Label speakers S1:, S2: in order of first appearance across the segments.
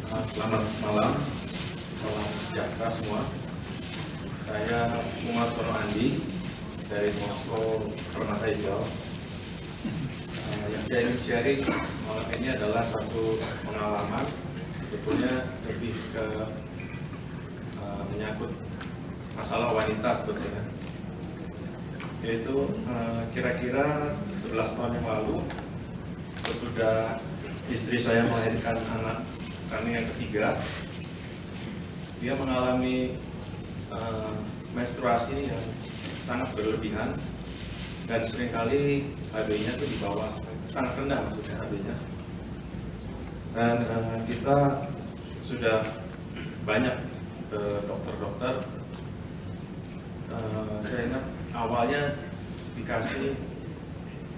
S1: Selamat malam, salam sejahtera semua. Saya Umar Sono Andi dari Moskow Permata Hijau. Yang saya ingin sharing malam ini adalah satu pengalaman, sebetulnya lebih ke menyangkut masalah wanita sebetulnya. Yaitu kira-kira 11 tahun yang lalu, sesudah istri saya melahirkan anak kami yang ketiga, dia mengalami menstruasi yang sangat berlebihan dan seringkali HB-nya itu di bawah, sangat rendah maksudnya HB-nya. Dan kita sudah banyak ke dokter-dokter. Saya ingat awalnya dikasih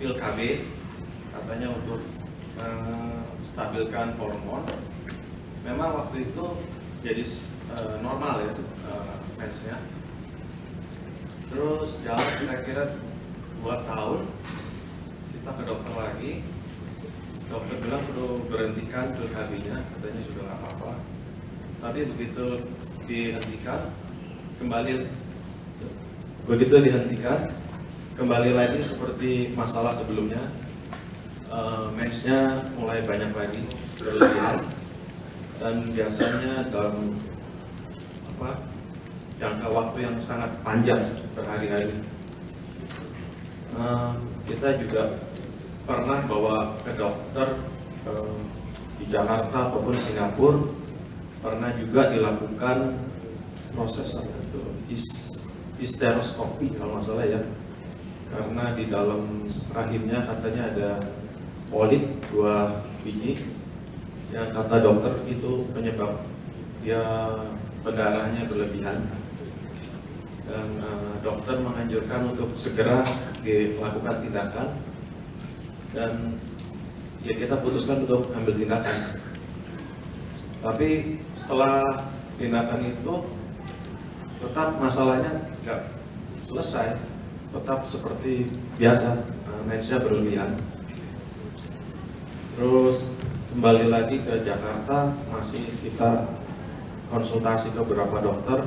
S1: pil KB, katanya untuk stabilkan hormon. Memang waktu itu jadi normal ya mensnya. Terus jalan kira-kira 2 tahun, kita ke dokter lagi. Dokter bilang suruh berhentikan pil KB-nya, katanya sudah nggak apa-apa. Tapi begitu dihentikan, kembali lagi seperti masalah sebelumnya. Mensnya mulai banyak lagi berlebihan. Dan biasanya dalam jangka waktu yang sangat panjang berhari-hari. Kita juga pernah bawa ke dokter di Jakarta ataupun di Singapura, pernah juga dilakukan proses histeroskopi kalau nggak salah ya, karena di dalam rahimnya katanya ada polip 2 biji. Yang kata dokter itu penyebab dia pendarahannya berlebihan, dan dokter menganjurkan untuk segera dilakukan tindakan, dan ya kita putuskan untuk ambil tindakan. Tapi setelah tindakan itu tetap masalahnya nggak selesai, tetap seperti biasa, mensnya berlebihan. Terus kembali lagi ke Jakarta, masih kita konsultasi ke beberapa dokter.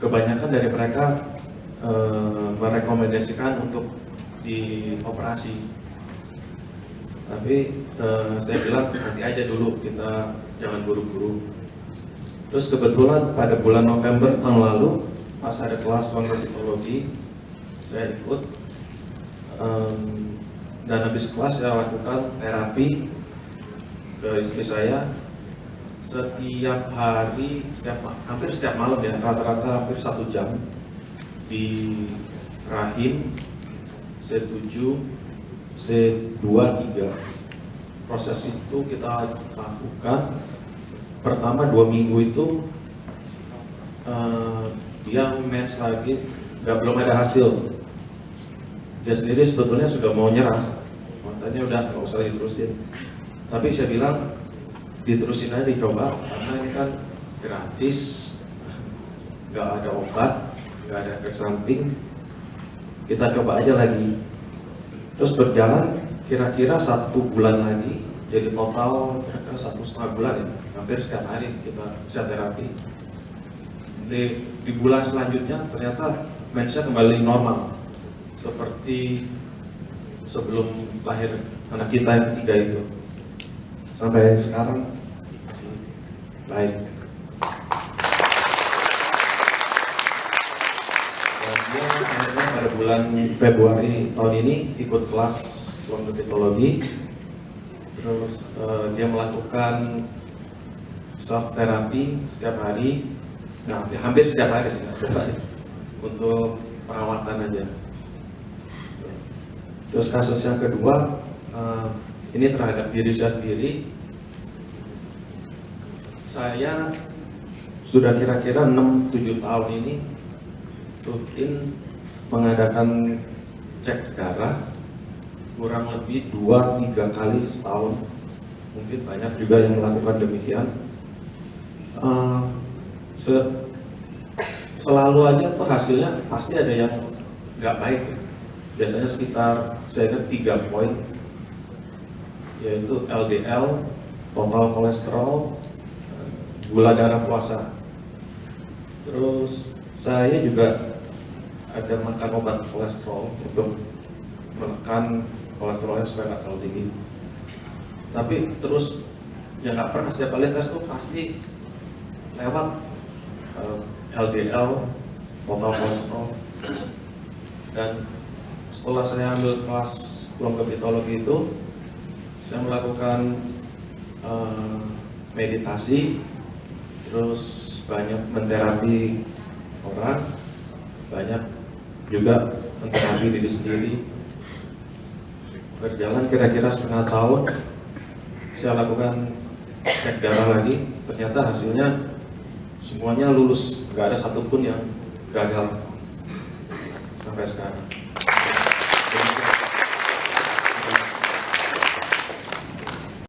S1: Kebanyakan dari mereka merekomendasikan untuk dioperasi. Tapi saya bilang nanti aja dulu, kita jangan buru-buru. Terus kebetulan pada bulan November tahun lalu, pas ada kelas kognitifologi, saya ikut. Dan habis kelas saya lakukan terapi ke istri saya setiap hari, hampir setiap malam ya, rata-rata hampir 1 jam di rahim C7, C2, 3. Proses itu kita lakukan. Pertama 2 minggu itu dia mens lagi, belum ada hasil. Dia sendiri sebetulnya sudah mau nyerah, makanya udah nggak usah diterusin. Tapi saya bilang diterusin aja, dicoba, karena ini kan gratis, nggak ada obat, nggak ada efek samping. Kita coba aja lagi. Terus berjalan kira-kira 1 bulan lagi, jadi total kira-kira 1,5 bulan ya, hampir setiap hari kita bisa terapi. Di bulan selanjutnya ternyata mensnya kembali normal, seperti sebelum lahir anak kita yang ketiga itu. Sampai sekarang masih baik. Kemudian akhirnya pada bulan Februari tahun ini ikut kelas kognitifologi. Terus dia melakukan self therapy setiap hari. Nah, hampir setiap hari sih, untuk perawatan aja. Terus kasus yang kedua, ini terhadap diri saya sendiri. Saya sudah kira-kira 6-7 tahun ini rutin mengadakan cek darah kurang lebih 2-3 kali setahun. Mungkin banyak juga yang melakukan demikian. Selalu aja tuh hasilnya pasti ada yang nggak baik. Biasanya sekitar saya ingat 3 poin, yaitu LDL, total kolesterol, gula darah puasa. Terus saya juga ada makan obat kolesterol untuk menekan kolesterolnya supaya nggak terlalu tinggi. Tapi terus yang nggak pernah setiap kali tes tuh pasti lewat LDL, total kolesterol. Dan setelah saya ambil kelas bronchopitologi itu, saya melakukan meditasi, terus banyak menterapi orang, banyak juga menterapi diri sendiri. Berjalan kira-kira setengah tahun, saya lakukan cek darah lagi, ternyata hasilnya semuanya lulus, nggak ada satupun yang gagal sampai sekarang.